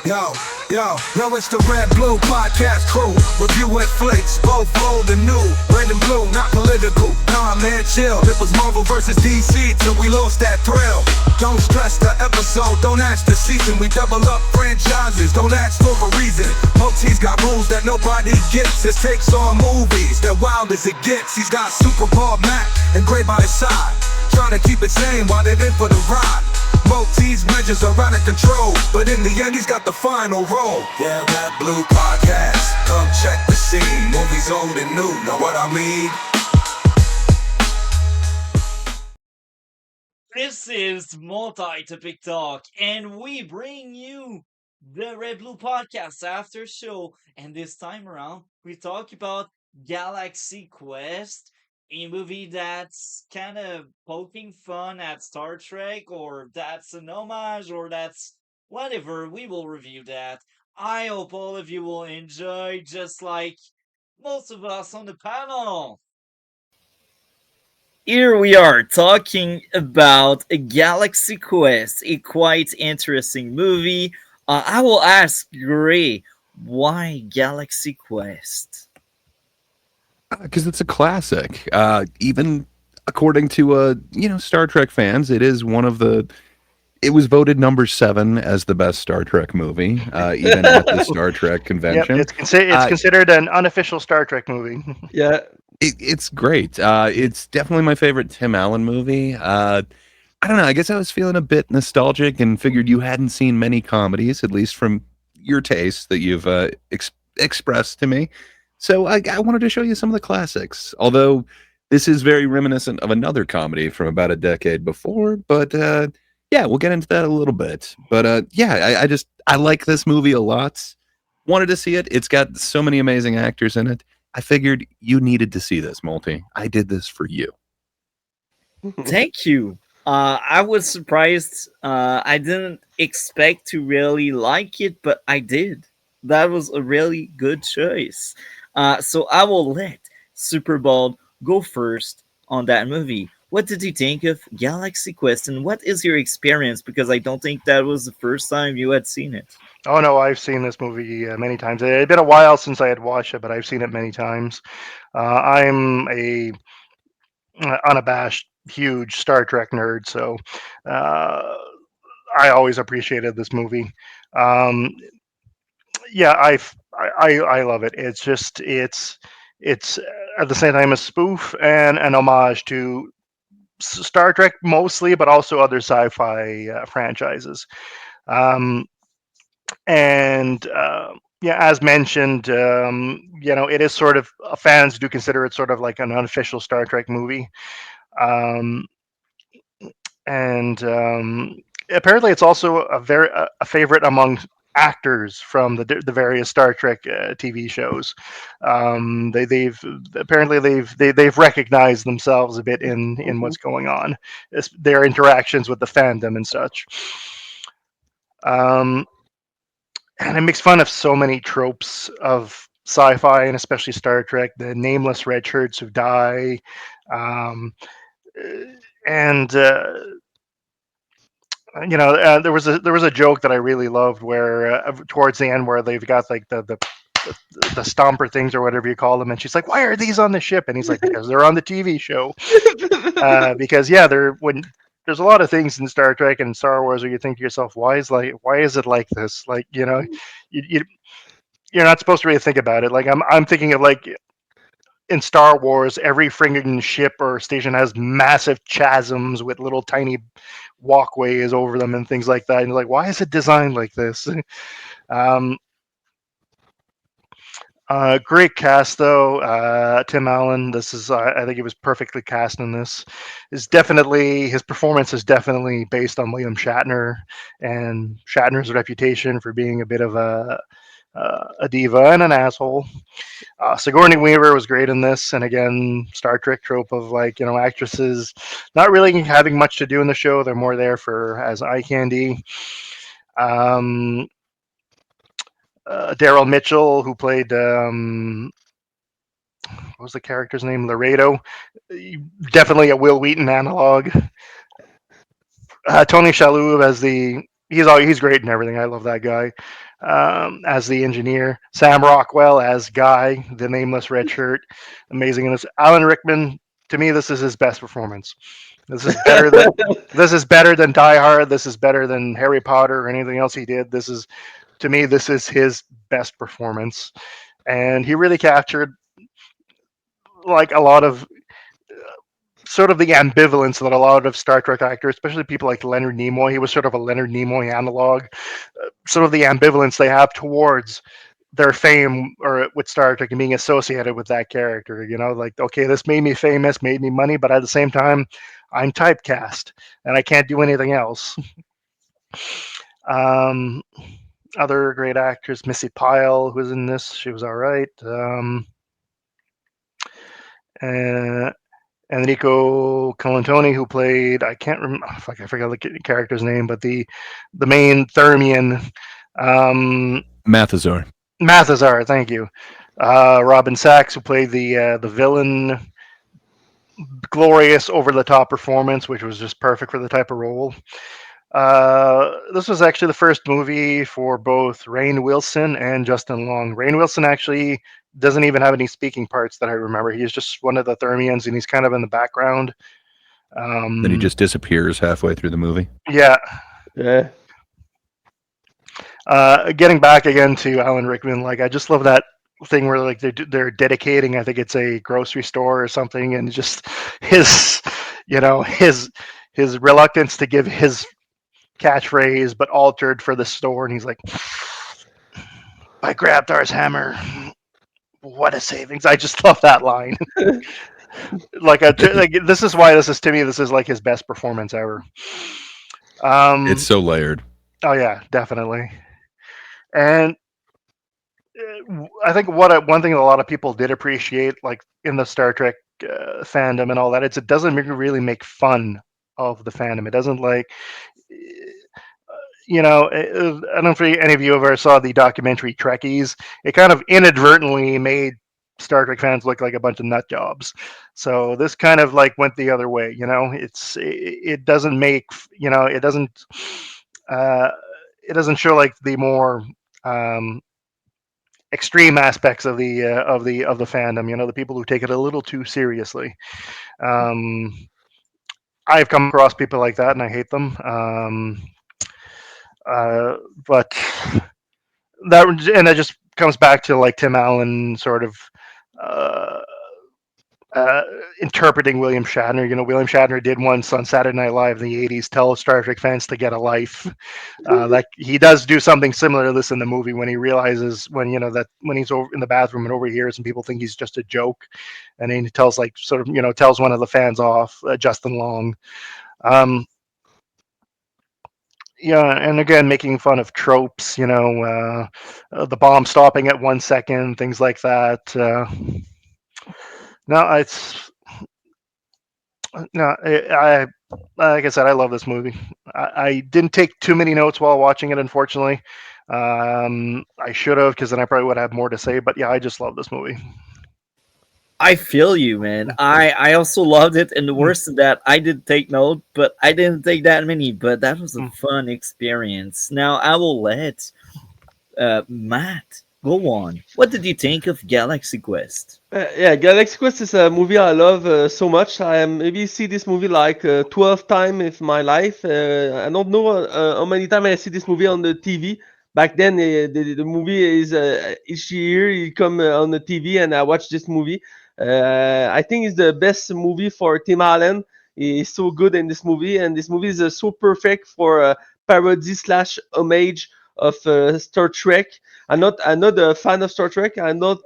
Yo, yo, it's the Red Blue Podcast crew. Reviewing flicks, both old and new. Red and blue, not political. Nah, man, chill. It was Marvel versus DC till we lost that thrill. Don't stress the episode, don't ask the season. We double up franchises, don't ask for a reason. Moti's got rules that nobody gets. His takes on movies, they're wild as it gets. He's got superbald Mac and Gray by his side, trying to keep it sane while they're in for the ride. Moti's measures are out of control, but in the end he's got the final role. Yeah, that Blue Podcast, come check the scene. Movies old and new, know what I mean? This is Multi-Topic Talk, and we bring you the Red Blue Podcast after show. And this time around, we talk about Galaxy Quest, a movie that's kind of poking fun at Star Trek, or that's an homage, or that's whatever. We will review that. I hope all of you will enjoy, just like most of us on the panel. Here we are talking about a Galaxy Quest, a quite interesting movie. I will ask Gray, why Galaxy Quest? Because it's a classic. Even according to Star Trek fans, it is one of the. It was voted number 7 as the best Star Trek movie, even at the Star Trek Yep, convention. it's considered an unofficial Star Trek movie. Yeah, It's great. It's definitely my favorite Tim Allen movie. I don't know. I guess I was feeling a bit nostalgic and figured you hadn't seen many comedies, at least from your taste that you've expressed to me. So I wanted to show you some of the classics. Although this is very reminiscent of another comedy from about a decade before, but yeah, we'll get into that a little bit. But yeah, I like this movie a lot. Wanted to see it. It's got so many amazing actors in it. I figured you needed to see this, Multi. I did this for you. Thank you. I was surprised. I didn't expect to really like it, but I did. That was a really good choice. So I will let Superbald go first on that movie. What did you think of Galaxy Quest, and what is your experience? Because I don't think that was the first time you had seen it. Oh no, I've seen this movie many times. It had been a while since I had watched it, but I've seen it many times. I'm a unabashed, huge Star Trek nerd, so uh, I always appreciated this movie. Um, yeah, I love it. It's at the same time a spoof and an homage to Star Trek mostly, but also other sci-fi franchises. Um, and yeah, as mentioned, it is sort of fans do consider it sort of like an unofficial Star Trek movie, um, and apparently it's also a favorite among actors from the various Star Trek TV shows. They've recognized themselves a bit in what's going on, their interactions with the fandom and such. Um, and it makes fun of so many tropes of sci-fi and especially Star Trek. The nameless red shirts who die, um, and there was a joke that I really loved where towards the end where they've got like the stomper things or whatever you call them, and she's like, "Why are these on the ship?" And he's like, "Because they're on the TV show." Because yeah, there's a lot of things in Star Trek and Star Wars where you think to yourself, why is it like this? Like, you you're not supposed to really think about it. Like I'm thinking of like in Star Wars, every friggin' ship or station has massive chasms with little tiny walkways over them and things like that. And you're like, why is it designed like this? um, Great cast though. Tim Allen. This is I think he was perfectly cast in this. His performance is definitely based on William Shatner and Shatner's reputation for being a bit of a diva and an asshole. Sigourney Weaver was great in this, and again, Star Trek trope of like actresses not really having much to do in the show; they're more there for as eye candy. Um, Daryl Mitchell, who played what was the character's name? Laredo, definitely a Will Wheaton analog. Tony Shalhoub as he's great and everything. I love that guy. as the engineer. Sam Rockwell as Guy, the nameless red shirt. Amazing in this. Alan Rickman, to me, this is his best performance. This is better than this is better than Die Hard. This is better than Harry Potter or anything else he did. This is, to me, this is his best performance, and he really captured like a lot of sort of the ambivalence that a lot of Star Trek actors, especially people like Leonard Nimoy, he was sort of a Leonard Nimoy analog. Sort of the ambivalence they have towards their fame or with Star Trek and being associated with that character. You know, like okay, this made me famous, made me money, but at the same time, I'm typecast and I can't do anything else. Um, Other great actors, Missy Pyle, who's in this, she was all right. Uh, Enrico Colantoni, who played I can't remember, fuck, I forgot the character's name, but the main Thermian, um, Mathazar. Mathazar. Thank you. Robin Sachs, who played the villain, glorious over the top performance, which was just perfect for the type of role. This was actually the first movie for both Rainn Wilson and Justin Long. Rainn Wilson actually doesn't even have any speaking parts that I remember. He's just one of the Thermians, and he's kind of in the background. Then he just disappears halfway through the movie. Yeah. Yeah. Getting back again to Alan Rickman, like I just love that thing where like they're dedicating. I think it's a grocery store or something, and just his, you know, his reluctance to give his catchphrase, but altered for the store, and he's like, "I grabbed ours hammer. What a savings!" I just love that line. like this is why this is to me this is like his best performance ever. It's so layered. Oh yeah, definitely. And I think one thing that a lot of people did appreciate, like in the Star Trek fandom and all that, it doesn't really make fun of the fandom. It doesn't like, you know, I don't know if any of you ever saw the documentary Trekkies. It kind of inadvertently made Star Trek fans look like a bunch of nut jobs. So this kind of like went the other way. You know, it doesn't make, you know, uh, it doesn't show like the more extreme aspects of the fandom. You know, the people who take it a little too seriously. Um, I've come across people like that, and I hate them. But that just comes back to like Tim Allen sort of uh, interpreting William Shatner. You know, William Shatner did once on Saturday Night Live in the '80s tell Star Trek fans to get a life. Like he does do something similar to this in the movie when he realizes when, you know, that when he's over in the bathroom and overhears and people think he's just a joke, and then he tells like sort of, you know, tells one of the fans off, Justin Long. Yeah, and again, making fun of tropes, you know, the bomb stopping at 1 second, things like that. No, it's no, I like I said, I love this movie. I didn't take too many notes while watching it, unfortunately. I should have, because then I probably would have more to say. But yeah, I just love this movie. I feel you, man. I also loved it, and the worst of that, I did take note, but I didn't take that many. But that was a fun experience. Now I will let Matt go on. What did you think of Galaxy Quest? Yeah, Galaxy Quest is a movie I love so much. I maybe see this movie like 12 times in my life. I don't know how many times I see this movie on the TV. Back then, the movie is each year it come on the TV, and I watch this movie. I think it's the best movie for Tim Allen. He's so good in this movie, and this movie is so perfect for a parody slash homage of Star Trek. I'm not a fan of Star Trek. I'm not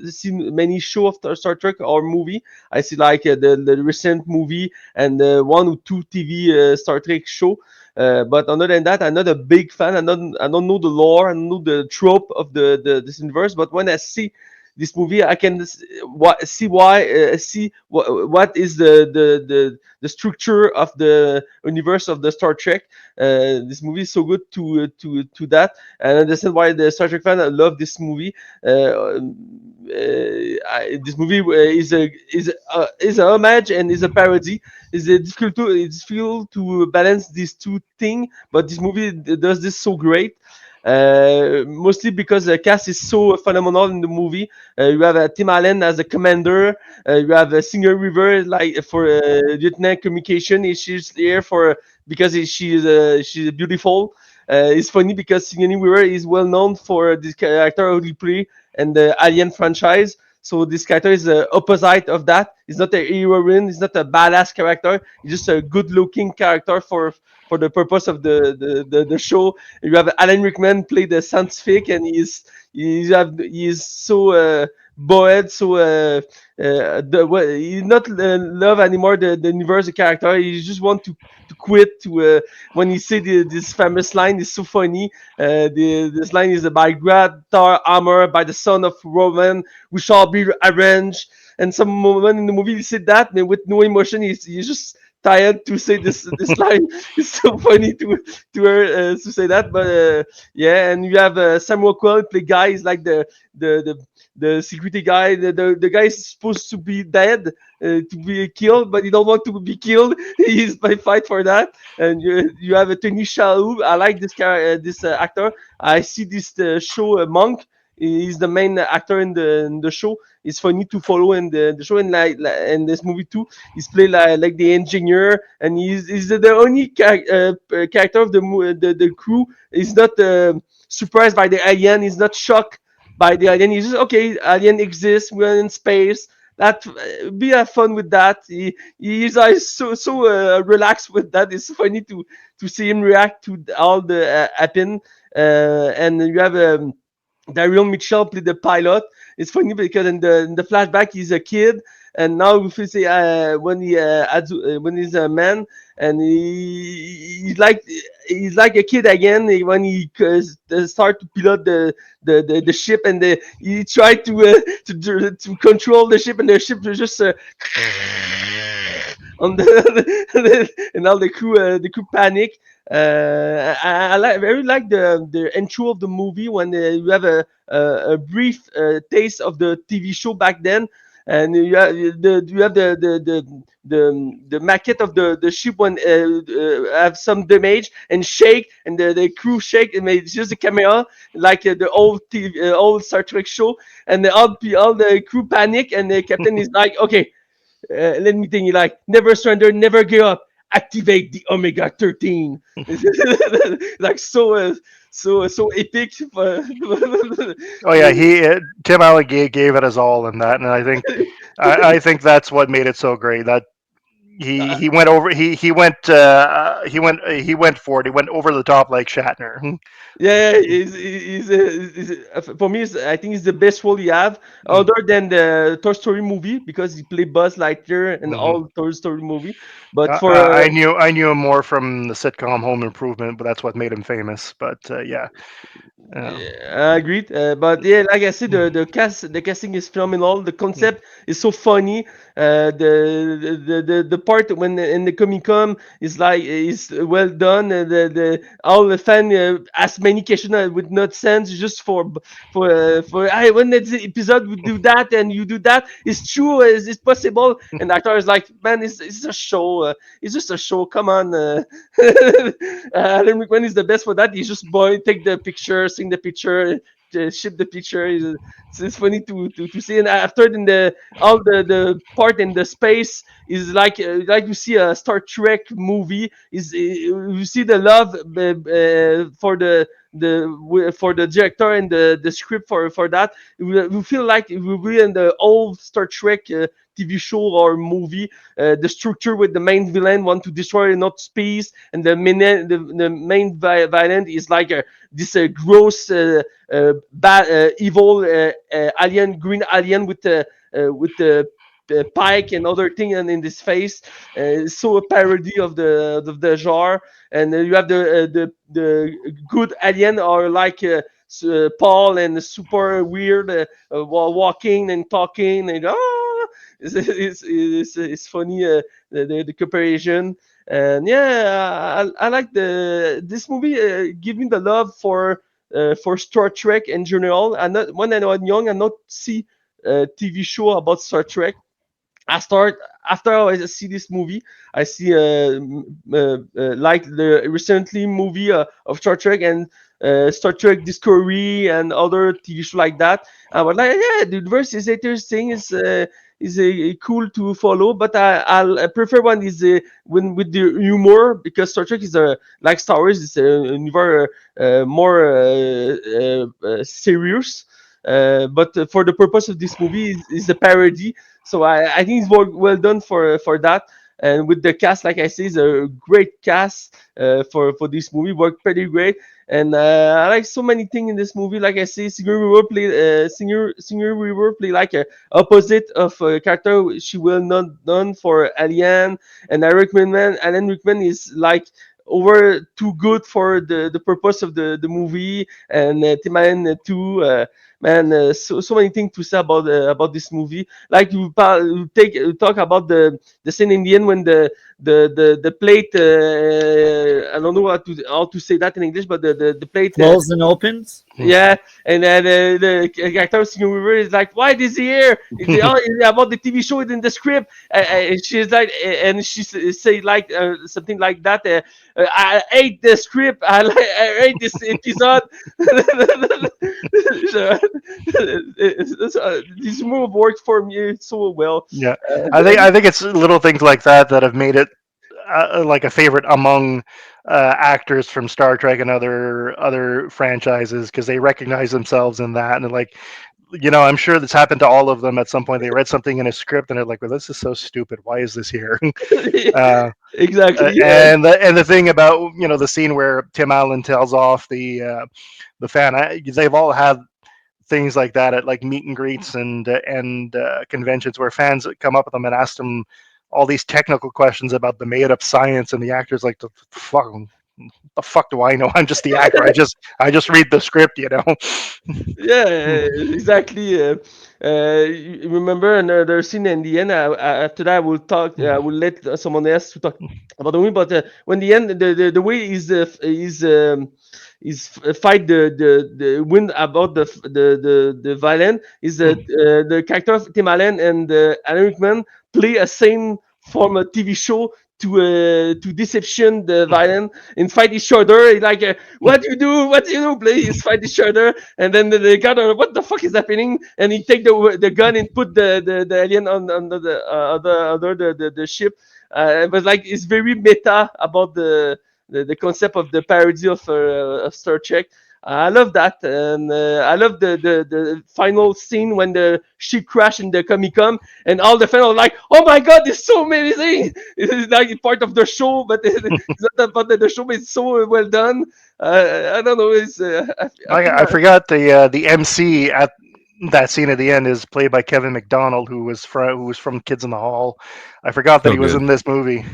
seen many show of Star Trek or movie. I see like the recent movie and one or two TV Star Trek show. But other than that, I'm not a big fan. I don't know the lore. I don't know the trope of this universe. But when I see this movie, I can see why see what is the structure of the universe of the Star Trek. This movie is so good to that, and I understand why the Star Trek fan love this movie. This movie is a homage and is a parody. It's difficult to balance these two things, but this movie does this so great. mostly because the cast is so phenomenal in the movie. You have Tim Allen as the commander. You have Singer River like for Lieutenant Communication. She's here for because she's beautiful. It's funny because Sigourney Weaver is well known for this character of play and the Alien franchise. So this character is the opposite of that. He's not a heroine. He's not a badass character. He's just a good-looking character for the purpose of the show. You have Alan Rickman play the scientific, and he is so bored, so he not love anymore the universe, the character. He just want to quit. To when he say this famous line is so funny. This line is by Grad Thor Armor by the son of Roman. We shall be arranged. And some moment in the movie he said that, but with no emotion. He's just tired to say this line. It's so funny to her to say that. But yeah, and you have Samuel Quell play guy. He's like the the the security guy. The guy is supposed to be dead, to be killed, but he don't want to be killed. He's by fight for that. And you have a Tony Shalhoub. I like this actor. I see this show Monk. He's the main actor in the show. It's funny to follow in the show, and in this movie too. He's played like the engineer, and he's the only character of the crew. He's not surprised by the alien. He's not shocked by the alien. He's just okay. Alien exists. We're in space. That be have fun with that. He's like so relaxed with that. It's funny to see him react to all the happen. And you have Daryl Mitchell played the pilot. It's funny because in the flashback he's a kid, and now if you see when he's a man, and he's like a kid again when he start to pilot the ship, and he tried to control the ship, and the ship was just on and all the crew panic. I very like the intro of the movie when you have a brief taste of the TV show back then, and you have the maquette of the ship when have some damage and shake, and the crew shake, and it's just the camera like the old TV, old Star Trek show, and all the crew panic, and the captain is like, okay, let me think. Like, never surrender, never give up. Activate the Omega 13. Like so epic. Oh yeah, he Tim Allen gave it his all in that, and I think that's what made it so great. That he went over he went for it. He went over the top like Shatner. Yeah, for me, I think it's the best role he have, other than the Toy Story movie, because he played Buzz Lightyear in Mhm. all Toy Story movie. But I knew him more from the sitcom Home Improvement, but that's what made him famous. But yeah, yeah, I agreed. But yeah, like I said, the casting is phenomenal. The concept is so funny. The part when in the Comic Con is well done. The all the fan ask many questions with no sense, just for hey, when the episode would do that and you do that, it's true, is it possible? And the actor is like, man, it's a show. It's just a show. Come on. Alan Rickman is the best for that. He's just boy, take the picture, sing the picture, ship the picture. It's funny to see. And after in the part in the space is like you see a Star Trek movie. Is you see the love for for the director and the script for that. We feel like we're in the old Star Trek TV show or movie. The structure with the main villain want to destroy not space, and the main villain is like this gross, bad, evil green alien with the pike and other thing and in this face. So a parody of the genre. And you have the good alien or like Paul, and super weird while walking and talking, and it's funny, the comparison. And yeah, I like this movie. Give me the love for Star Trek in general. And not when I was young, I not see a TV show about Star Trek. I start after I see this movie. I see like the recently movie of Star Trek and Star Trek Discovery and other TV shows like that. I was like, yeah, the universe is interesting. Is cool to follow, but I prefer one is when with the humor because Star Trek is like Star Wars is universe more serious. But for the purpose of this movie is a parody, so I think it's well done for that. And with the cast, like I say, it's a great cast for this movie. Worked pretty great, and I like so many things in this movie. Like I say, Singer Weaver play like a opposite of a character she will not done for Alien, and Alan Rickman is like over too good for the purpose of the movie, and Tim Allen too. Man, so many things to say about this movie. Like you talk about the scene in the end when the plate. I don't know how to say that in English, but the plate. Closed and opens. Yeah, and then the character singing Weaver is like, "Why is he here? Is it about the TV show in the script?" And she's like, and she say like something like that. I hate the script. I hate this episode. So, this move worked for me so well. Yeah, Uh, I think it's little things like that have made it like a favorite among actors from Star Trek and other franchises because they recognize themselves in that, and like, I'm sure that's happened to all of them at some point. They read something in a script and they're like, "Well, this is so stupid. Why is this here?" uh, exactly. Yeah. and the thing about the scene where Tim Allen tells off the fan, they've all had things like that at like meet and greets and conventions where fans come up with them and ask them all these technical questions about the made up science, and the actor's like, the fuck do I know? I'm just the actor. I just read the script. Yeah, exactly. You remember another scene in the end. After that, I will talk. I will let someone else to talk about the movie. But when the end, the way fight the win about the villain is the character of Tim Allen and Alan Rickman play a same from a TV show to deception the villain and fight each other like what do you do, what do you do, please fight each other, and then the guy what the fuck is happening, and he take the gun and put the alien on the ship. It was like it's very meta about the concept of the parody of Star Trek. I love that, and I love the final scene when the ship crashed in the Comic Con, and all the fans are like, "Oh my god, it's so amazing!" It's like part of the show, but it's not part of the show. But it's so well done. I don't know. It's I feel I forgot the MC at that scene at the end is played by Kevin McDonald, who was from Kids in the Hall. I forgot that So he was good. in this movie.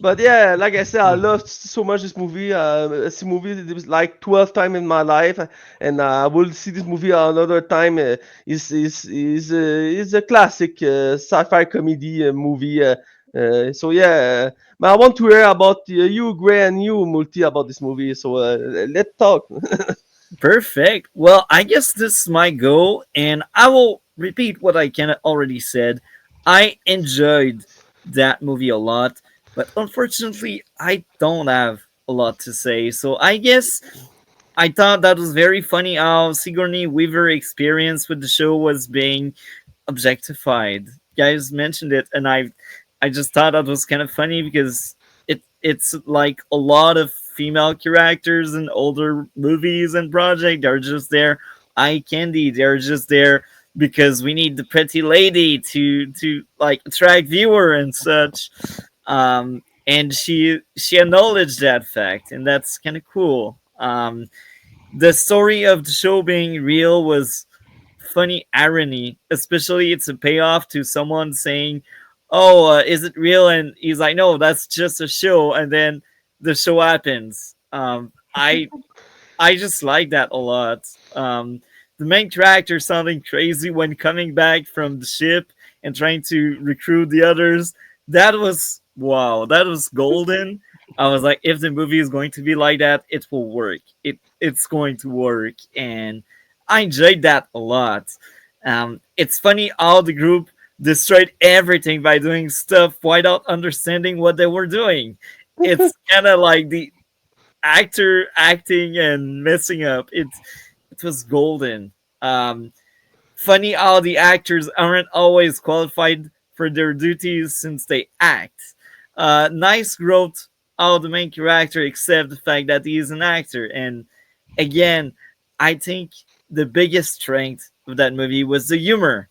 But yeah, like I said, I loved so much this movie. This movie it was like 12 times in my life, and I will see this movie another time. Is a classic sci-fi comedy movie. So yeah, but I want to hear about you, Gray, and you, Multi, about this movie. So let's talk. Perfect. Well, I guess this is my go, and I will repeat what I can already said. I enjoyed that movie a lot, but unfortunately, I don't have a lot to say. So I guess I thought that was very funny how Sigourney Weaver experience with the show was being objectified. You guys mentioned it, and I just thought that was kind of funny because it's like a lot of female characters in older movies and projects. They're just there eye candy. They're just there because we need the pretty lady to like attract viewer and such. And she acknowledged that fact, and that's kind of cool. The story of the show being real was funny irony, especially it's a payoff to someone saying, "Oh, is it real?" And he's like, "No, that's just a show." And then the show happens. I just like that a lot. The main character sounding crazy when coming back from the ship and trying to recruit the others. That was wow. That was golden. I was like, if the movie is going to be like that, it will work. It's going to work, and I enjoyed that a lot. It's funny how the group destroyed everything by doing stuff without understanding what they were doing. It's kind of like the actor acting and messing up. It was golden. Um, Funny how the actors aren't always qualified for their duties since they act. Nice growth how the main character accepts the fact that he is an actor. And again, I think the biggest strength of that movie was the humor.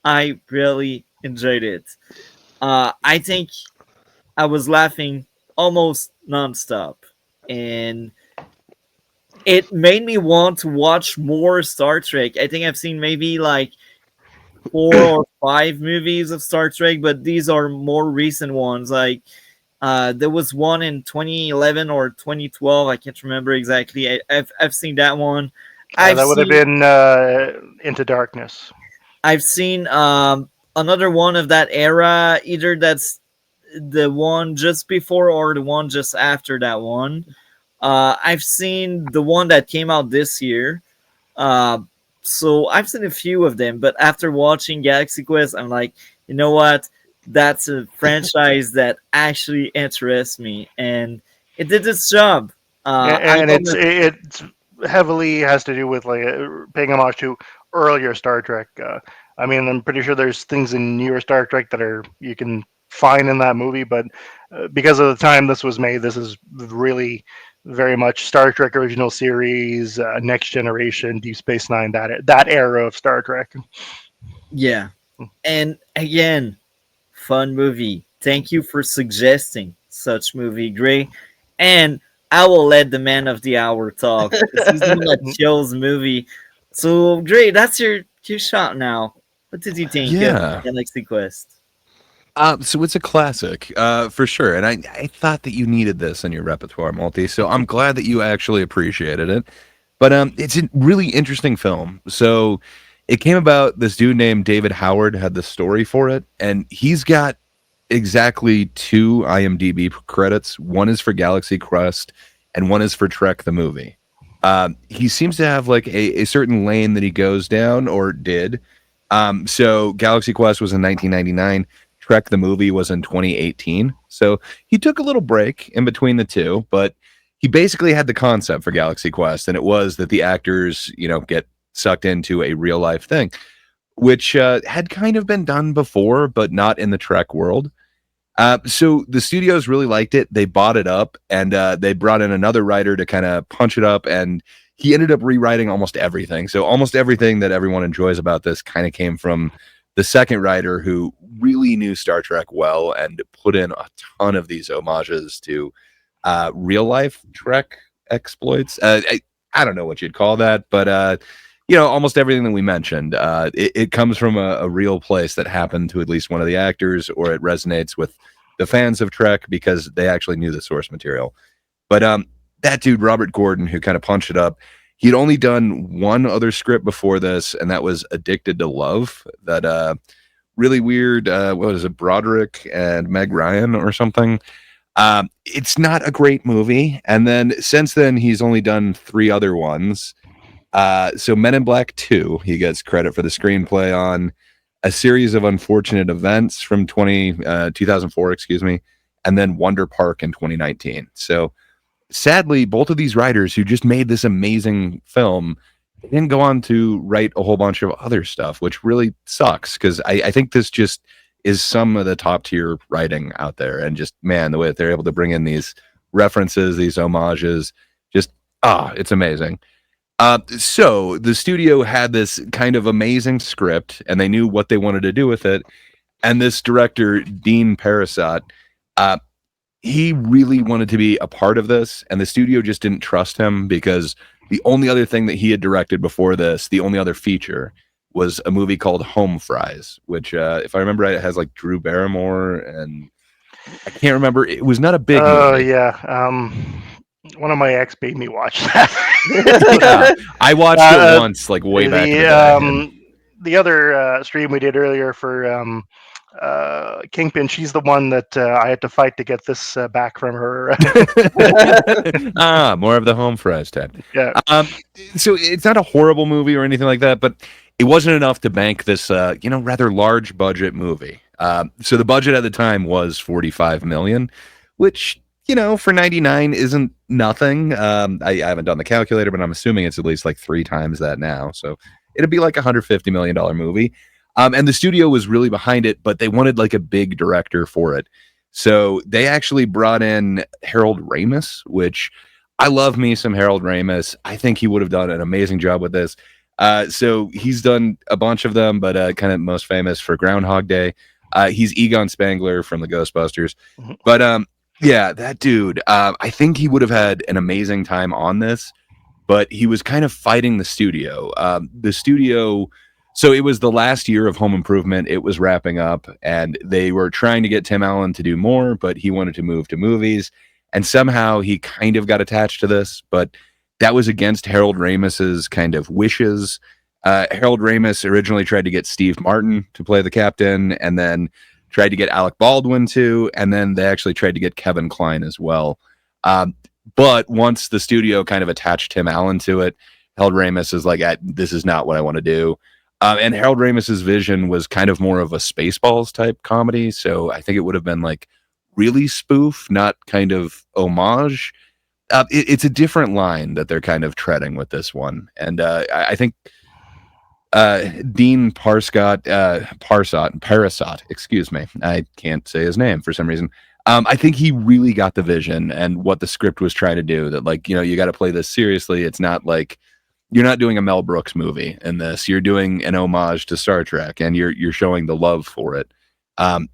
I really enjoyed it. I think I was laughing almost nonstop. And it made me want to watch more Star Trek. I think I've seen maybe like 4 or 5 movies of Star Trek, but these are more recent ones. Like there was one in 2011 or 2012. I can't remember exactly. I've seen that one. I've That would have seen been Into Darkness. I've seen another one of that era. Either that's the one just before or the one just after that one. I've seen the one that came out this year. Uh, so I've seen a few of them, but after watching Galaxy Quest, I'm like, you know what? That's a franchise that actually interests me, and it did its job. I And know it's heavily has to do with like paying homage to earlier Star Trek. I mean, I'm pretty sure there's things in newer Star Trek that are you can find in that movie, but because of the time this was made, this is really very much Star Trek original series, Next Generation, Deep Space Nine, that era of Star Trek. yeah, and again, fun movie. Thank you for suggesting such movie, Gray. And I will let the man of the hour talk. This is the one that kills movie. So, Gray, that's your shot now. What did you think of Yeah. Galaxy Quest? So it's a classic, for sure. And I thought that you needed this in your repertoire, Multi. So I'm glad that you actually appreciated it. But it's a really interesting film. So it came about, this dude named David Howard had the story for it, and he's got exactly 2 IMDb credits. One is for Galaxy Quest, and one is for Trek the movie. He seems to have like a certain lane that he goes down, or did. So Galaxy Quest was in 1999. Trek the movie was in 2018. So he took a little break in between the two, but he basically had the concept for Galaxy Quest, and it was that the actors, get sucked into a real life thing, which had kind of been done before, but not in the Trek world. So the studios really liked it. They bought it up, and they brought in another writer to kind of punch it up, and he ended up rewriting almost everything. So almost everything that everyone enjoys about this kind of came from the second writer, who really knew Star Trek well and put in a ton of these homages to real life Trek exploits. I don't know what you'd call that, but almost everything that we mentioned, it comes from a real place that happened to at least one of the actors, or it resonates with the fans of Trek because they actually knew the source material. But that dude, Robert Gordon, who kind of punched it up, he'd only done one other script before this, and that was Addicted to Love. That really weird, what is it, Broderick and Meg Ryan or something. It's not a great movie. And then since then, he's only done 3 other ones. So Men in Black 2, he gets credit for the screenplay on. A Series of Unfortunate Events from 2004, excuse me, and then Wonder Park in 2019. So sadly, both of these writers who just made this amazing film didn't go on to write a whole bunch of other stuff, which really sucks, because I think this just is some of the top tier writing out there. And just, man, the way that they're able to bring in these references, these homages, just, it's amazing. So the studio had this kind of amazing script, and they knew what they wanted to do with it. And this director, Dean Parasot, he really wanted to be a part of this, and the studio just didn't trust him, because the only other thing that he had directed before this, the only other feature, was a movie called Home Fries, which, if I remember right, it has like Drew Barrymore, and I can't remember. It was not a big movie. Oh yeah. One of my ex made me watch that. Yeah, I watched it once, like way back in the day. And The other stream we did earlier for Kingpin, she's the one that I had to fight to get this back from her. more of the Home Fries type. Yeah. So it's not a horrible movie or anything like that, but it wasn't enough to bank this, rather large budget movie. So the budget at the time was 45 million, which, for 99 isn't nothing. I haven't done the calculator, but I'm assuming it's at least like 3 times that now. So it'd be like $150 million movie. And the studio was really behind it, but they wanted like a big director for it. So they actually brought in Harold Ramis, which I love me some Harold Ramis. I think he would have done an amazing job with this. So he's done a bunch of them, but kind of most famous for Groundhog Day. He's Egon Spangler from the Ghostbusters. But yeah, that dude, I think he would have had an amazing time on this, but he was kind of fighting the studio. So it was the last year of Home Improvement. It was wrapping up, and they were trying to get Tim Allen to do more, but he wanted to move to movies. And somehow he kind of got attached to this, but that was against Harold Ramis's kind of wishes. Harold Ramis originally tried to get Steve Martin to play the captain, and then tried to get Alec Baldwin too, and then they actually tried to get Kevin Kline as well. But once the studio kind of attached Tim Allen to it, Harold Ramis is like, this is not what I want to do. And Harold Ramis's vision was kind of more of a Spaceballs type comedy, so I think it would have been like really spoof, not kind of homage. It's a different line that they're kind of treading with this one, and I think Dean Parasot, excuse me, I can't say his name for some reason. I think he really got the vision and what the script was trying to do. That like, you got to play this seriously. It's not like you're not doing a Mel Brooks movie in this. You're doing an homage to Star Trek, and you're showing the love for it. I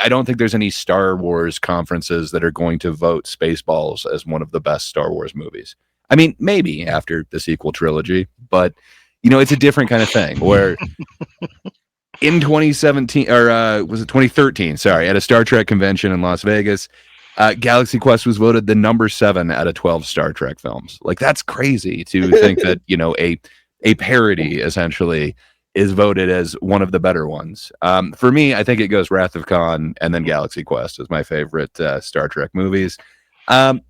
don't think there's any Star Wars conferences that are going to vote Spaceballs as one of the best Star Wars movies. I mean, maybe after the sequel trilogy, but it's a different kind of thing where in 2017 or was it 2013? Sorry, at a Star Trek convention in Las Vegas, Galaxy Quest was voted the number 7 out of 12 Star Trek films. Like, that's crazy to think that, a parody essentially is voted as one of the better ones. For me, I think it goes Wrath of Khan and then Galaxy Quest as my favorite Star Trek movies. I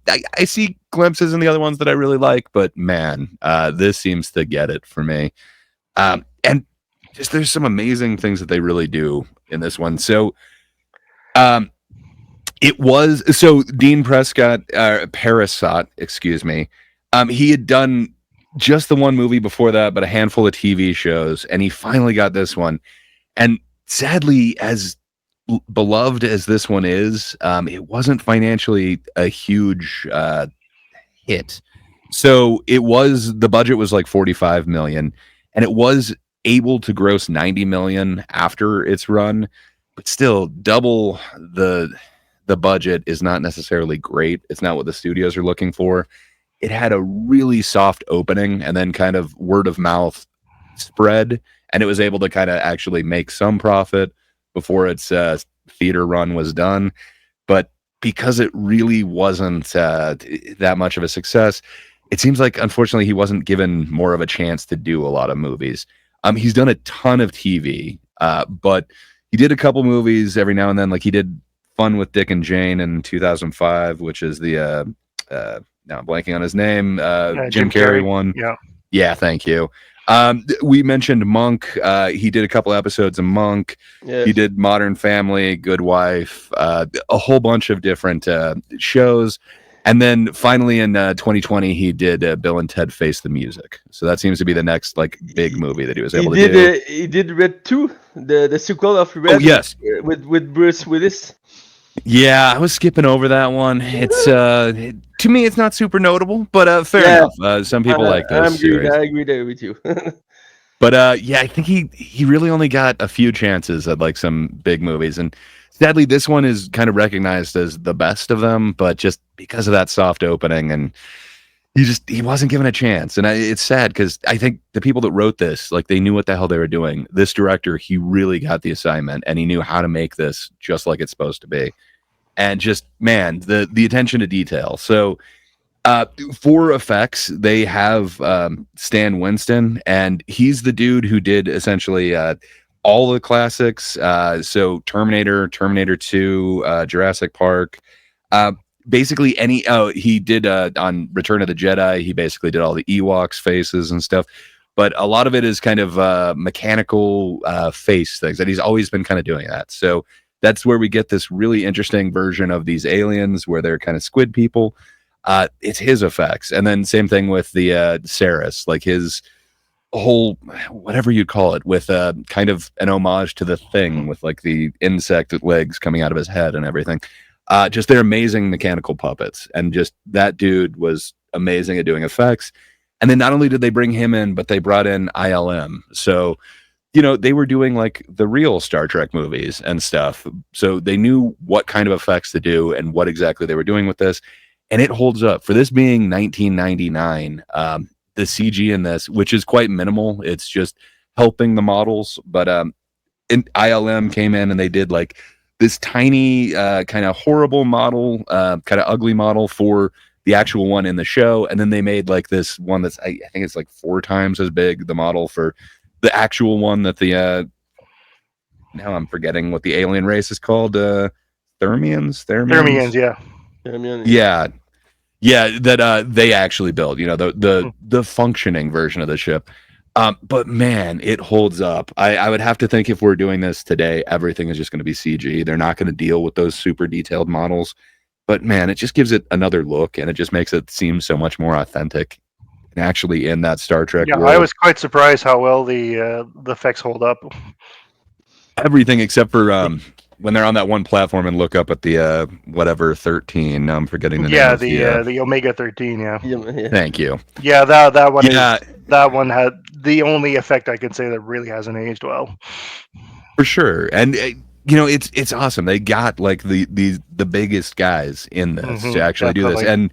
see glimpses in the other ones that I really like, but man, this seems to get it for me. And just there's some amazing things that they really do in this one. So Dean Parasot, excuse me. He had done just the one movie before that, but a handful of TV shows, and he finally got this one. And sadly, as beloved as this one is, it wasn't financially a huge hit. So the budget was like 45 million, and it was able to gross 90 million after its run, but still double the budget is not necessarily great. It's not what the studios are looking for. It had a really soft opening, and then kind of word of mouth spread, and it was able to kind of actually make some profit before its theater run was done. But because it really wasn't that much of a success, it seems like, unfortunately, he wasn't given more of a chance to do a lot of movies. He's done a ton of TV, but he did a couple movies every now and then. Like, he did Fun with Dick and Jane in 2005, which is the now I'm blanking on his name, Jim Carrey one. Yeah, thank you. We mentioned Monk. He did a couple episodes of Monk. Yes. He did Modern Family, Good Wife, a whole bunch of different shows. And then finally in 2020, he did Bill and Ted Face the Music. So that seems to be the next like big movie that he was able to do. He did Red 2, the sequel of Red. Oh, yes. With Bruce Willis. Yeah, I was skipping over that one. It's to me, it's not super notable, but fair enough. Some people like this. I agree there with you. But I think he really only got a few chances at like some big movies, and sadly, this one is kind of recognized as the best of them. But just because of that soft opening, and he wasn't given a chance, and it's sad because I think the people that wrote this, like, they knew what the hell they were doing. This director, he really got the assignment, and he knew how to make this just like it's supposed to be. And just, man, the attention to detail. So for effects, they have Stan Winston, and he's the dude who did essentially all the classics. So Terminator 2, Jurassic Park, basically he did on Return of the Jedi, he basically did all the Ewoks faces and stuff. but a lot of it is kind of mechanical face things, and he's always been kind of doing that. So that's where we get this really interesting version of these aliens where they're kind of squid people. It's his effects, and then same thing with the Saris, like his whole whatever you'd call it, with kind of an homage to the Thing, with like the insect legs coming out of his head and everything. Just they're amazing mechanical puppets, and just that dude was amazing at doing effects. And then not only did they bring him in, but they brought in ILM. So, they were doing like the real Star Trek movies and stuff. So they knew what kind of effects to do and what exactly they were doing with this. And it holds up for this being 1999. The CG in this, which is quite minimal, it's just helping the models. But ILM came in and they did like this tiny, kind of horrible model, kind of ugly model for the actual one in the show, and then they made like this one that's I think it's like 4 times as big, the model for the actual one that the now I'm forgetting what the alien race is called. Thermians, yeah. Yeah, that they actually built, the functioning version of the ship. But man, it holds up. I would have to think if we're doing this today, everything is just going to be CG. They're not going to deal with those super detailed models. But man, it just gives it another look, and it just makes it seem so much more authentic and actually in that Star Trek world. I was quite surprised how well the effects hold up. Everything except for when they're on that one platform and look up at the whatever 13. Now I'm forgetting the name. The Omega 13. Yeah. Thank you. Yeah, that one. Yeah. That one had the only effect I can say that really hasn't aged well. For sure, and it's awesome. They got like the biggest guys in this to actually do this, and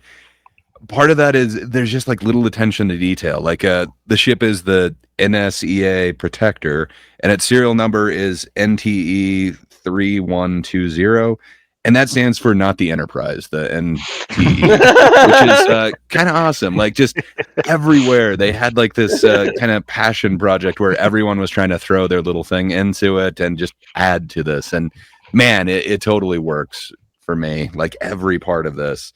part of that is there's just like little attention to detail. Like the ship is the NSEA Protector, and its serial number is NTE 3120, and that stands for not the Enterprise, the NTE, which is kind of awesome. Like just everywhere they had like this kind of passion project where everyone was trying to throw their little thing into it and just add to this. And man, it totally works for me, like every part of this.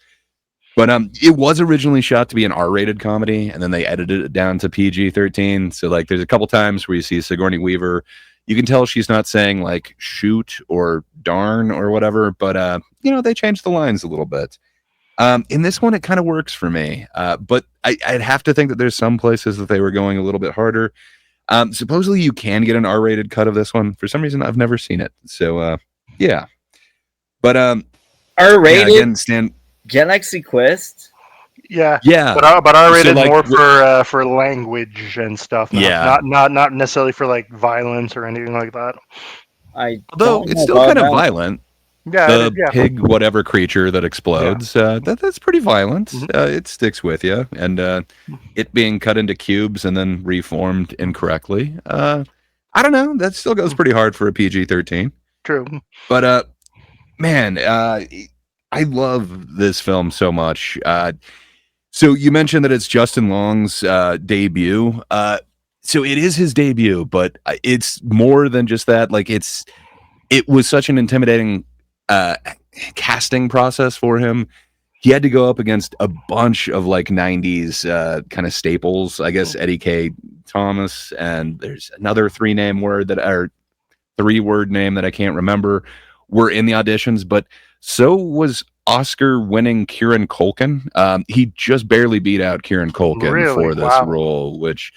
But it was originally shot to be an R-rated comedy, and then they edited it down to PG-13. So like there's a couple times where you see Sigourney Weaver. You can tell she's not saying like shoot or darn or whatever, but they changed the lines a little bit. In this one, it kind of works for me, but I'd have to think that there's some places that they were going a little bit harder. Supposedly, you can get an R-rated cut of this one. For some reason, I've never seen it. So yeah, but R-rated. Yeah, again, Stan. Galaxy Quest. Yeah. But R-rated more for language and stuff. Not necessarily for like violence or anything like that. Although it's still kind of violent. Yeah, the pig whatever creature that explodes. That's pretty violent. It sticks with you, and it being cut into cubes and then reformed incorrectly. I don't know. That still goes pretty hard for a PG-13. True. But man, I love this film so much. So you mentioned that it's Justin Long's debut. So it is his debut, but it's more than just that. Like it was such an intimidating casting process for him. He had to go up against a bunch of like 90s kind of staples. I guess Eddie K. Thomas, and there's another three-word name that I can't remember, were in the auditions, but so was Oscar-winning Kieran Culkin. He just barely beat out Kieran Culkin for this role, which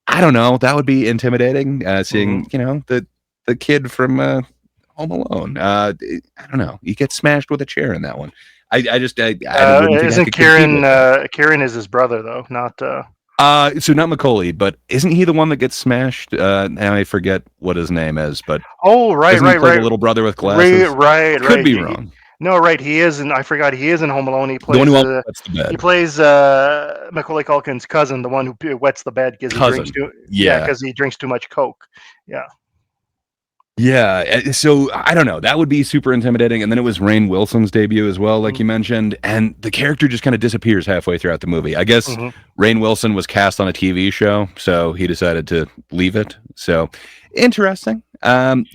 I don't know. That would be intimidating. Seeing the kid from Home Alone. I don't know. You get smashed with a chair in that one. I isn't Kieran is his brother though, not. So not Macaulay, but isn't he the one that gets smashed? Now I forget what his name is, but right. The little brother with glasses. Right. Could be wrong. No, right. He is, and I forgot he is in Home Alone. He plays the one who wets the bed. He plays Macaulay Culkin's cousin, the one who wets the bed because he drinks too much Coke. Yeah. Yeah, so I don't know. That would be super intimidating. And then it was Rainn Wilson's debut as well, like you mentioned. And the character just kind of disappears halfway throughout the movie. I guess Rainn Wilson was cast on a TV show, so he decided to leave it. So interesting. And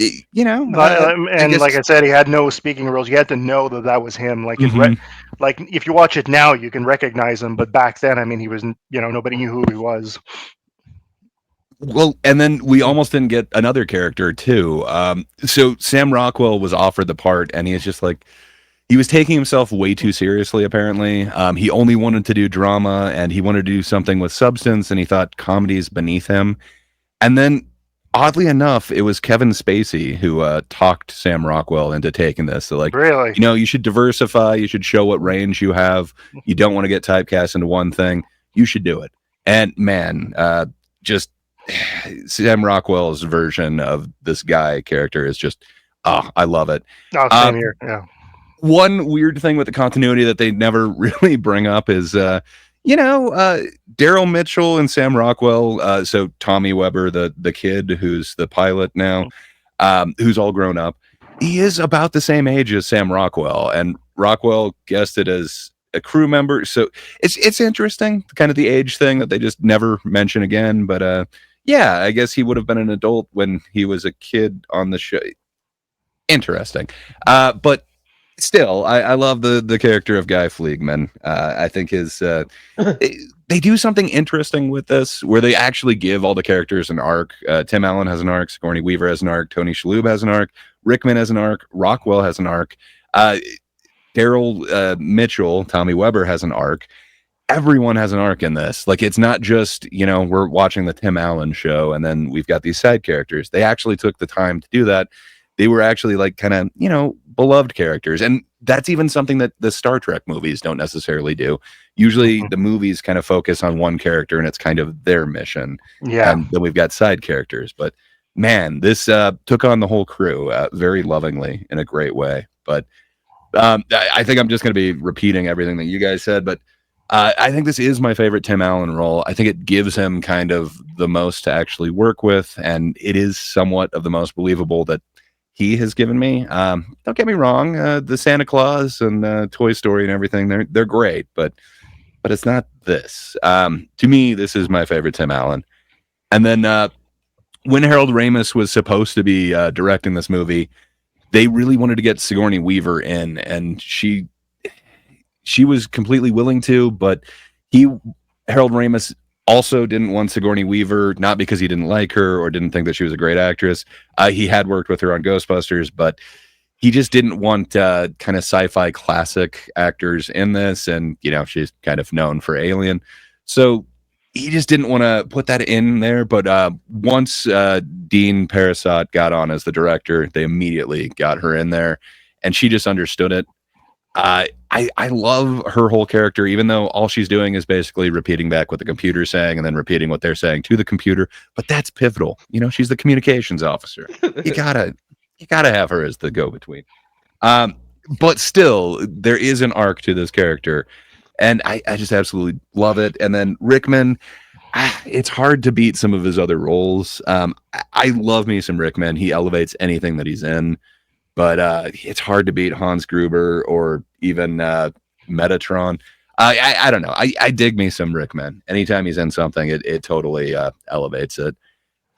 like I said, he had no speaking roles. You had to know that was him. Like, like if you watch it now, you can recognize him. But back then, I mean, he was, nobody knew who he was. Well, and then we almost didn't get another character too. So Sam Rockwell was offered the part, and he is just like he was taking himself way too seriously. Apparently, he only wanted to do drama, and he wanted to do something with substance, and he thought comedy is beneath him. And then, oddly enough, it was Kevin Spacey who talked Sam Rockwell into taking this. So, like, Really? you should diversify. You should show what range you have. You don't want to get typecast into one thing. You should do it. And man, just Sam Rockwell's version of this guy character is just, oh, I love it. Oh, same here. Yeah. One weird thing with the continuity that they never really bring up is, Daryl Mitchell and Sam Rockwell. So Tommy Weber, the kid who's the pilot now, who's all grown up, he is about the same age as Sam Rockwell, and Rockwell guessed it as a crew member. So it's interesting, kind of the age thing that they just never mention again. But yeah, I guess he would have been an adult when he was a kid on the show. Interesting. But still, I love the character of Guy Fleegman. I think his they do something interesting with this where they actually give all the characters an arc. Tim Allen has an arc, Sigourney Weaver has an arc, Tony Shalhoub has an arc, Rickman has an arc, Rockwell has an arc, Daryl Mitchell, Tommy Weber has an arc. Everyone has an arc in this. Like, it's not just, we're watching the Tim Allen show and then we've got these side characters. They actually took the time to do that. They were actually like kind of, beloved characters. And that's even something that the Star Trek movies don't necessarily do. Usually the movies kind of focus on one character and it's kind of their mission. Yeah. And then we've got side characters. But man, this took on the whole crew very lovingly in a great way. But I think I'm just going to be repeating everything that you guys said. But I think this is my favorite Tim Allen role. I think it gives him kind of the most to actually work with. And it is somewhat of the most believable that he has given me. Don't get me wrong, the Santa Claus and Toy Story and everything, they're great, but it's not this. To me, this is my favorite Tim Allen. And then when Harold Ramis was supposed to be directing this movie, they really wanted to get Sigourney Weaver in, and she was completely willing to, but Harold Ramis also didn't want Sigourney Weaver, not because he didn't like her or didn't think that she was a great actress. He had worked with her on Ghostbusters, but he just didn't want kind of sci-fi classic actors in this. And, she's kind of known for Alien. So he just didn't want to put that in there. But once Dean Parasot got on as the director, they immediately got her in there. And she just understood it. I love her whole character, even though all she's doing is basically repeating back what the computer's saying and then repeating what they're saying to the computer. But that's pivotal. She's the communications officer. You gotta have her as the go-between. But still, there is an arc to this character, and I just absolutely love it. And then Rickman, it's hard to beat some of his other roles. I love me some Rickman. He elevates anything that he's in. But it's hard to beat Hans Gruber or even Metatron. I don't know. I dig me some Rickman. Anytime he's in something, it totally elevates it.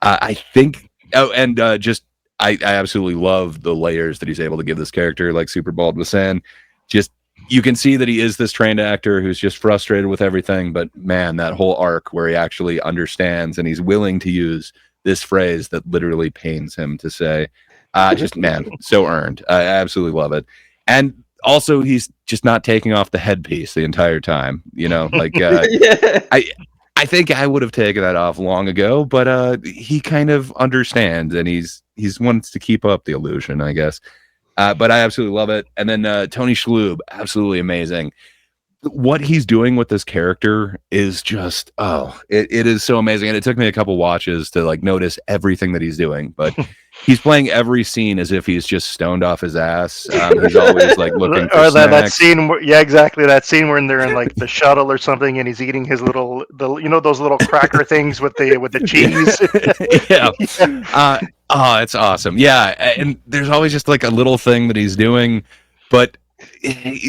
I think. Oh, and I absolutely love the layers that he's able to give this character. Like Superbald was saying, just you can see that he is this trained actor who's just frustrated with everything. But man, that whole arc where he actually understands and he's willing to use this phrase that literally pains him to say. Just man, so earned. I absolutely love it. And also, he's just not taking off the headpiece the entire time. Like Yeah. I think I would have taken that off long ago, but he kind of understands, and he's wants to keep up the illusion, I guess. But I absolutely love it. And then Tony Shalhoub, absolutely amazing. What he's doing with this character is just it is so amazing, and it took me a couple watches to like notice everything that he's doing. But he's playing every scene as if he's just stoned off his ass. He's always like looking for that snacks. scene exactly, that scene when they're in like the shuttle or something and he's eating his those little cracker things with the cheese. Yeah. It's awesome. Yeah, and there's always just like a little thing that he's doing, but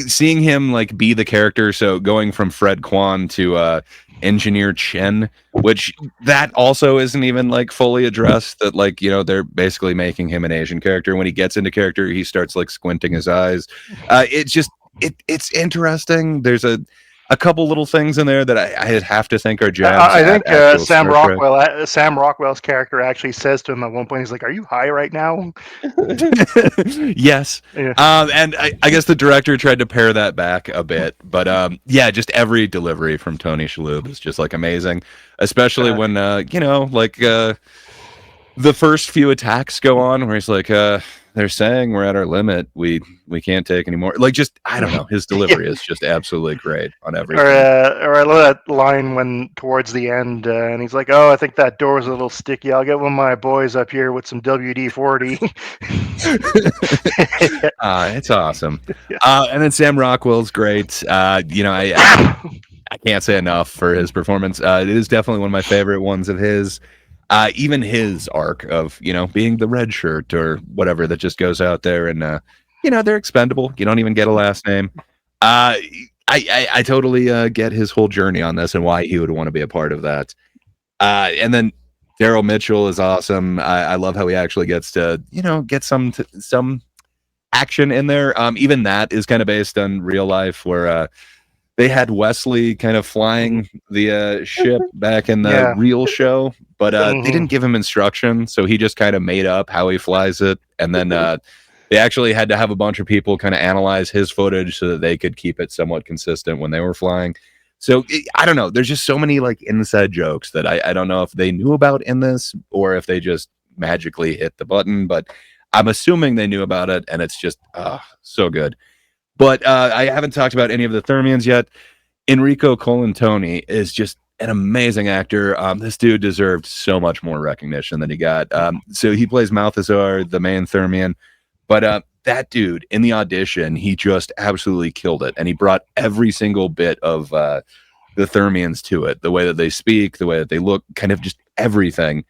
seeing him like be the character, so going from Fred Kwan to Engineer Chen, which that also isn't even like fully addressed, that like they're basically making him an Asian character. When he gets into character, he starts like squinting his eyes. It's just it's interesting. There's a a couple little things in there that I'd have to think are jabs. I think at actual Sam Star Trek. Rockwell, Sam Rockwell's character actually says to him at one point, he's like, "Are you high right now?" Yes. Yeah. And I guess the director tried to pare that back a bit, but yeah, just every delivery from Tony Shalhoub is just like amazing, especially when the first few attacks go on where he's like, they're saying we're at our limit. We can't take any more. Like, just, I don't know. His delivery is just absolutely great on everything. Or I love that line when towards the end, and he's like, "Oh, I think that door's a little sticky. I'll get one of my boys up here with some WD-40." It's awesome. Yeah. And then Sam Rockwell's great. I can't say enough for his performance. It is definitely one of my favorite ones of his. Even his arc of, being the red shirt or whatever that just goes out there and, they're expendable. You don't even get a last name. I totally get his whole journey on this and why he would want to be a part of that. And then Daryl Mitchell is awesome. I love how he actually gets to, get some action in there. Even that is kind of based on real life where, they had Wesley kind of flying the ship back in the real show, but they didn't give him instruction, so he just kind of made up how he flies it, and then they actually had to have a bunch of people kind of analyze his footage so that they could keep it somewhat consistent when they were flying. So I don't know. There's just so many like inside jokes that I don't know if they knew about in this or if they just magically hit the button, but I'm assuming they knew about it, and it's just so good. But I haven't talked about any of the Thermians yet. Enrico Colantoni is just an amazing actor. This dude deserved so much more recognition than he got. So he plays Malthazar, the main Thermian. But that dude, in the audition, he just absolutely killed it. And he brought every single bit of the Thermians to it. The way that they speak, the way that they look, kind of just everything.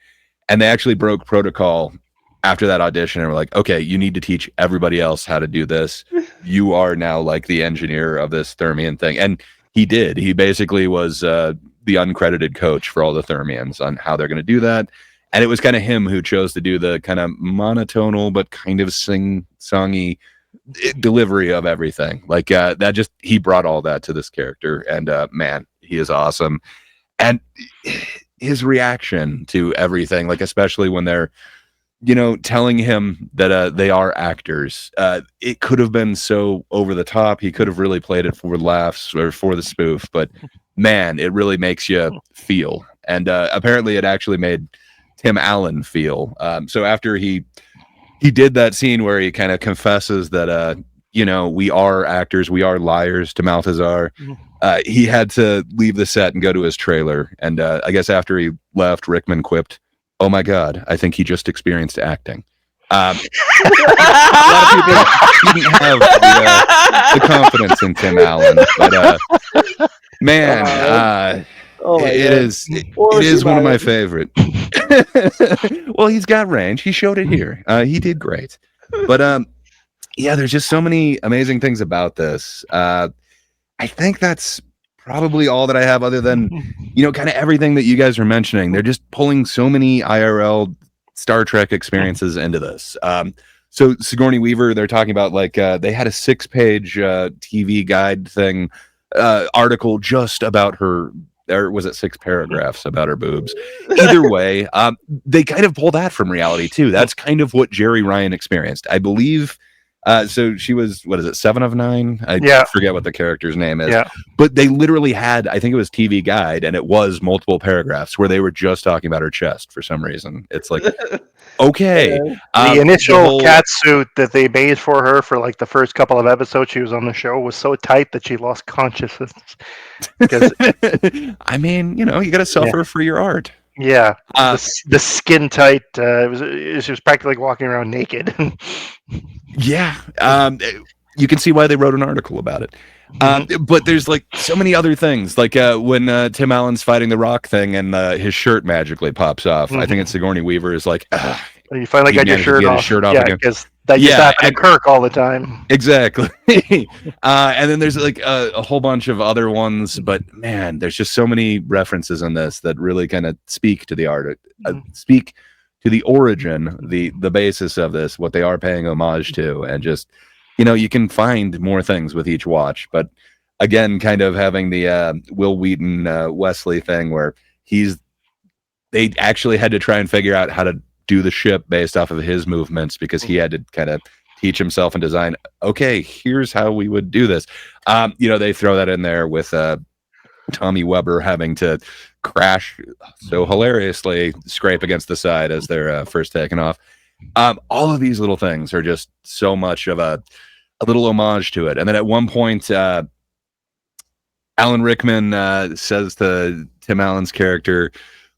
And they actually broke protocol after that audition and were like, okay, you need to teach everybody else how to do this. You are now like the engineer of this Thermian thing. And he did. He basically was the uncredited coach for all the Thermians on how they're going to do that. And it was kind of him who chose to do the kind of monotonal but kind of sing-songy delivery of everything. Like he brought all that to this character. And man, he is awesome. And his reaction to everything, like especially when they're telling him that they are actors. It could have been so over the top. He could have really played it for laughs or for the spoof, but man, it really makes you feel. And apparently it actually made Tim Allen feel. So after he did that scene where he kind of confesses that, we are actors, we are liars to Malthazar, he had to leave the set and go to his trailer. And I guess after he left, Rickman quipped, "Oh my God, I think he just experienced acting." A lot of people didn't have the confidence in Tim Allen, but man, it is one of my favorite. Well, he's got range. He showed it here. He did great. But yeah, there's just so many amazing things about this. I think that's probably all that I have other than, kind of everything that you guys are mentioning. They're just pulling so many IRL Star Trek experiences into this. So Sigourney Weaver, they're talking about like they had a 6-page TV guide thing article just about her, or was it 6 paragraphs about her boobs? Either way, they kind of pull that from reality too. That's kind of what Jerry Ryan experienced, I believe. So she was, 7 of 9? I forget what the character's name is. Yeah. But they literally had, I think it was TV Guide, and it was multiple paragraphs where they were just talking about her chest for some reason. It's like, okay. The initial cat suit that they made for her for like the first couple of episodes she was on the show was so tight that she lost consciousness. I mean, you got to suffer for your art. Yeah, the skin tight. It was practically walking around naked. Yeah, you can see why they wrote an article about it. But there's like so many other things, like when Tim Allen's fighting the rock thing and his shirt magically pops off. I think it's Sigourney Weaver is like, you finally got your shirt off. Yeah, because that used to happen to Kirk all the time. Exactly. And then there's like a whole bunch of other ones, but man, there's just so many references in this that really kind of speak to the art, speak to the origin, the basis of this, what they are paying homage to, and just, you can find more things with each watch. But again, kind of having the Will Wheaton Wesley thing where they actually had to try and figure out how to do the ship based off of his movements because he had to kind of teach himself and design. Okay, here's how we would do this. They throw that in there with Tommy Weber having to crash so hilariously, scrape against the side as they're first taking off. All of these little things are just so much of a little homage to it. And then at one point, Alan Rickman says to Tim Allen's character,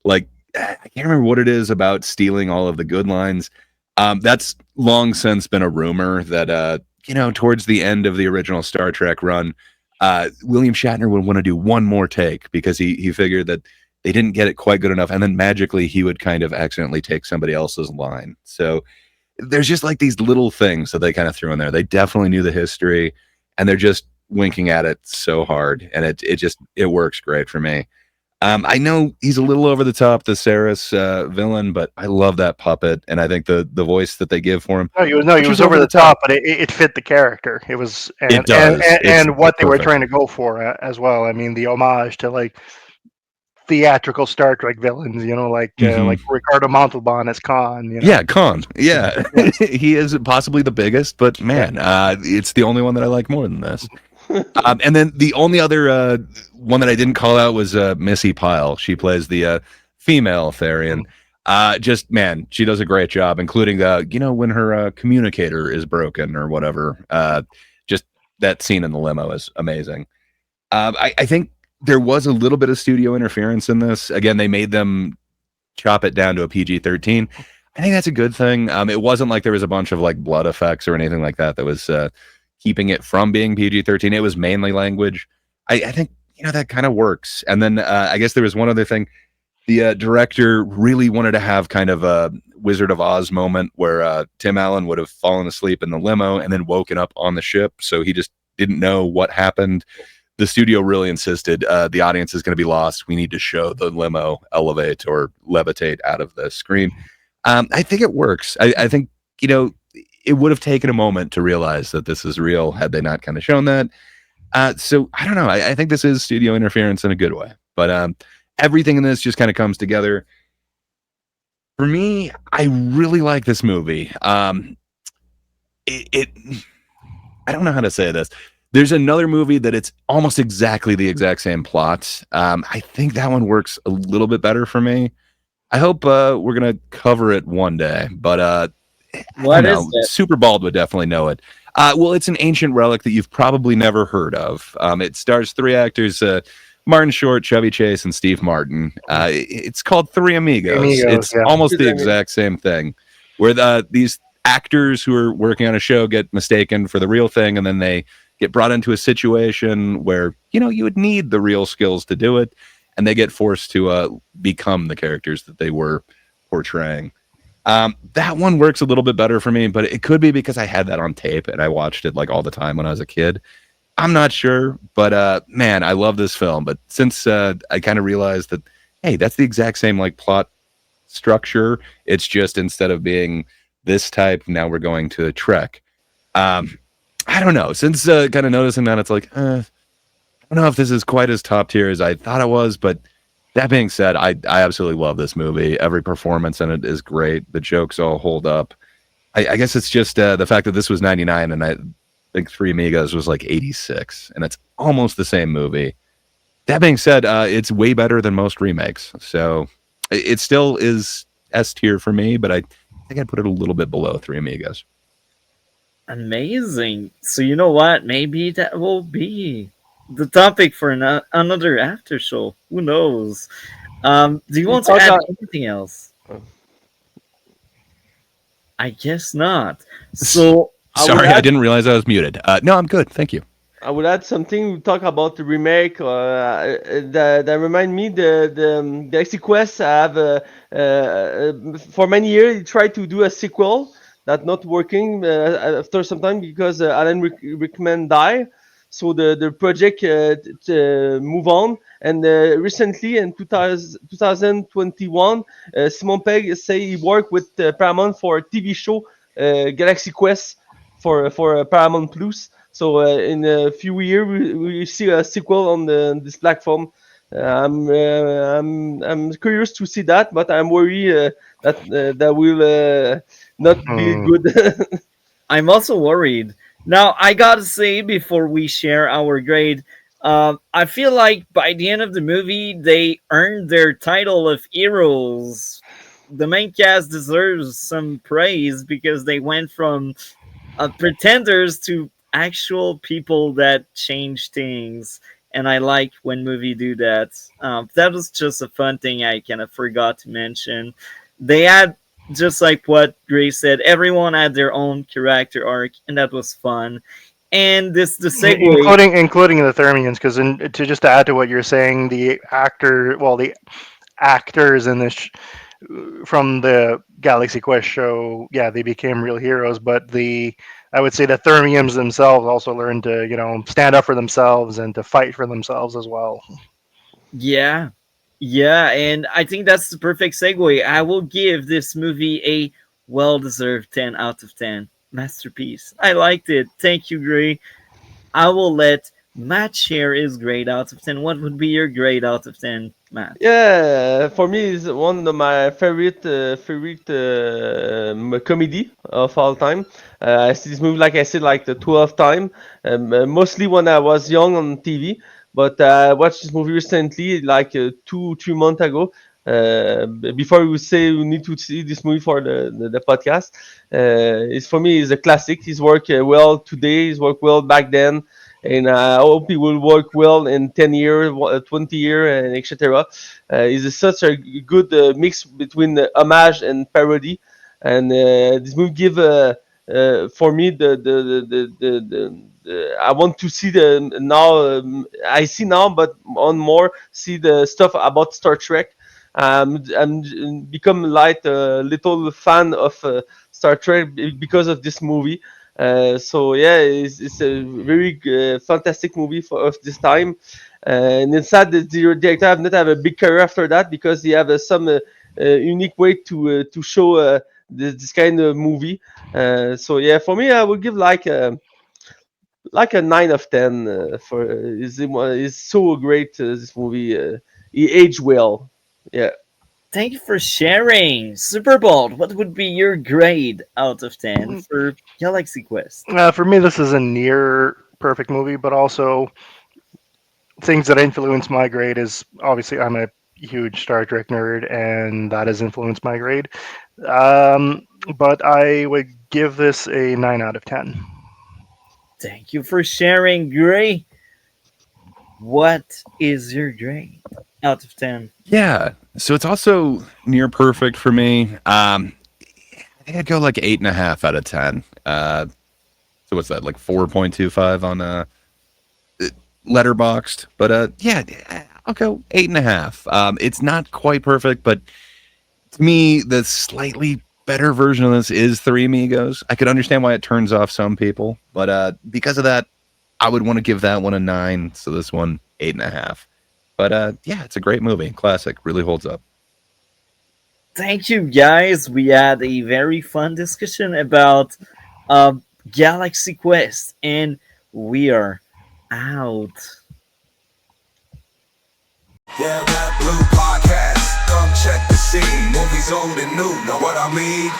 like, I can't remember what it is about stealing all of the good lines. That's long since been a rumor that, towards the end of the original Star Trek run, William Shatner would want to do one more take because he figured that they didn't get it quite good enough. And then magically he would kind of accidentally take somebody else's line. So there's just like these little things that they kind of threw in there. They definitely knew the history and they're just winking at it so hard. And it works great for me. I know he's a little over the top, the Saris villain, but I love that puppet, and I think the voice that they give for him. He was over the top, but it fit the character. It was, it does, and what they were trying to go for as well. I mean, the homage to like theatrical Star Trek villains, like Ricardo Montalban as Khan. Yeah, Khan. Yeah, he is possibly the biggest, but man, it's the only one that I like more than this. And then the only other one that I didn't call out was Missy Pyle. She plays the female Therian. She does a great job, including when her communicator is broken or whatever. Just that scene in the limo is amazing. I think there was a little bit of studio interference in this. Again, they made them chop it down to a PG-13. I think that's a good thing. It wasn't like there was a bunch of like blood effects or anything like that was keeping it from being PG-13. It was mainly language. I think that kind of works. And then I guess there was one other thing. The director really wanted to have kind of a Wizard of Oz moment where Tim Allen would have fallen asleep in the limo and then woken up on the ship, so he just didn't know what happened. The studio really insisted the audience is going to be lost. We need to show the limo elevate or levitate out of the screen. I think it works. I think it would have taken a moment to realize that this is real had they not kind of shown that. So I don't know. I think this is studio interference in a good way, but everything in this just kind of comes together. For me, I really like this movie. I don't know how to say this. There's another movie that it's almost exactly the exact same plot. I think that one works a little bit better for me. I hope we're gonna cover it one day, but what is it? Superbald would definitely know it. Well, it's an ancient relic that you've probably never heard of. It stars three actors, Martin Short, Chevy Chase, and Steve Martin. It's called Three Amigos. It's almost the exact same thing, where these actors who are working on a show get mistaken for the real thing, and then they get brought into a situation where, you would need the real skills to do it, and they get forced to become the characters that they were portraying. That one works a little bit better for me, but it could be because I had that on tape and I watched it like all the time when I was a kid. I'm not sure, but man, I love this film. But since I kind of realized that, hey, that's the exact same like plot structure. It's just instead of being this type, now we're going to Trek. I don't know. Since kind of noticing that, it's like, I don't know if this is quite as top tier as I thought it was, but that being said, I absolutely love this movie. Every performance in it is great. The jokes all hold up. I guess it's just the fact that this was 99 and I think Three Amigos was like 86, and it's almost the same movie. That being said, it's way better than most remakes. So it still is S tier for me, but I think I'd put it a little bit below Three Amigos. Amazing. So you know what? Maybe that will be the topic for another after show. Who knows? Do you want to add anything else? I guess not. So sorry, I didn't realize I was muted. No, I'm good. Thank you. I would add something. We talk about the remake. That remind me the Galaxy Quest have for many years he tried to do a sequel that not working after some time because Alan Rickman died. So the project move on, and recently in 2021, Simon Pegg say he worked with Paramount for a TV show, Galaxy Quest, for Paramount Plus. So in a few years, we see a sequel on this platform. I'm curious to see that, but I'm worried that will not be Hmm. good. I'm also worried. Now, I gotta say, before we share our grade, I feel like by the end of the movie, they earned their title of heroes. The main cast deserves some praise because they went from pretenders to actual people that change things. And I like when movie do that. That was just a fun thing I kind of forgot to mention. They had, just like what Grace said, everyone had their own character arc, and that was fun. And this the segue. Including the Thermians, because to just add to what you're saying, the actors in this from the Galaxy Quest show, yeah, they became real heroes. But I would say the Thermians themselves also learned to, stand up for themselves and to fight for themselves as well. Yeah. Yeah, and I think that's the perfect segue. I will give this movie a well deserved 10 out of 10. Masterpiece. I liked it. Thank you, Gray. I will let Matt share his grade out of 10. What would be your grade out of 10, Matt? Yeah, for me, is one of my favorite comedy of all time. I see this movie, like I said, like the 12th time, mostly when I was young on TV. But I watched this movie recently, like 2 3 months ago. Before we say we need to see this movie for the podcast, it's for me is a classic. He's worked well today. He's worked well back then, and I hope he will work well in 10 years, 20 years, and etc. Is such a good mix between the homage and parody, and this movie give for me I want to see the now. I see now, but on more see the stuff about Star Trek. I'm become like a little fan of Star Trek because of this movie. So yeah, it's a very fantastic movie for of this time. And it's sad that the director have not have a big career after that because he have some unique way to show this kind of movie. So yeah, for me, I would give like a 9 of 10 for is so great. This movie, he aged well. Yeah. Thank you for sharing. Superbald, what would be your grade out of 10 for Galaxy Quest? For me, this is a near perfect movie, but also things that influence my grade is obviously I'm a huge Star Trek nerd, and that has influenced my grade. But I would give this a 9 out of 10. Thank you for sharing, Gray. What is your grade out of 10? Yeah. So it's also near perfect for me. I think I'd go like 8.5 out of 10. So what's that, like 4.25 on letterboxed? But yeah, I'll go 8.5. It's not quite perfect, but to me, the slightly better version of this is Three Amigos. I could understand why it turns off some people, but because of that, I would want to give that one a 9. So this one 8.5. But yeah, it's a great movie, classic, really holds up. Thank you, guys. We had a very fun discussion about Galaxy Quest, and we are out. Yeah, that blue podcast. Come check the scene. Movies old and new. Know what I mean?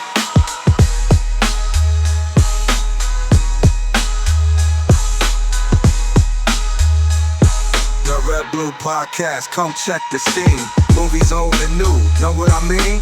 The Red Blue Podcast. Come check the scene. Movies old and new. Know what I mean?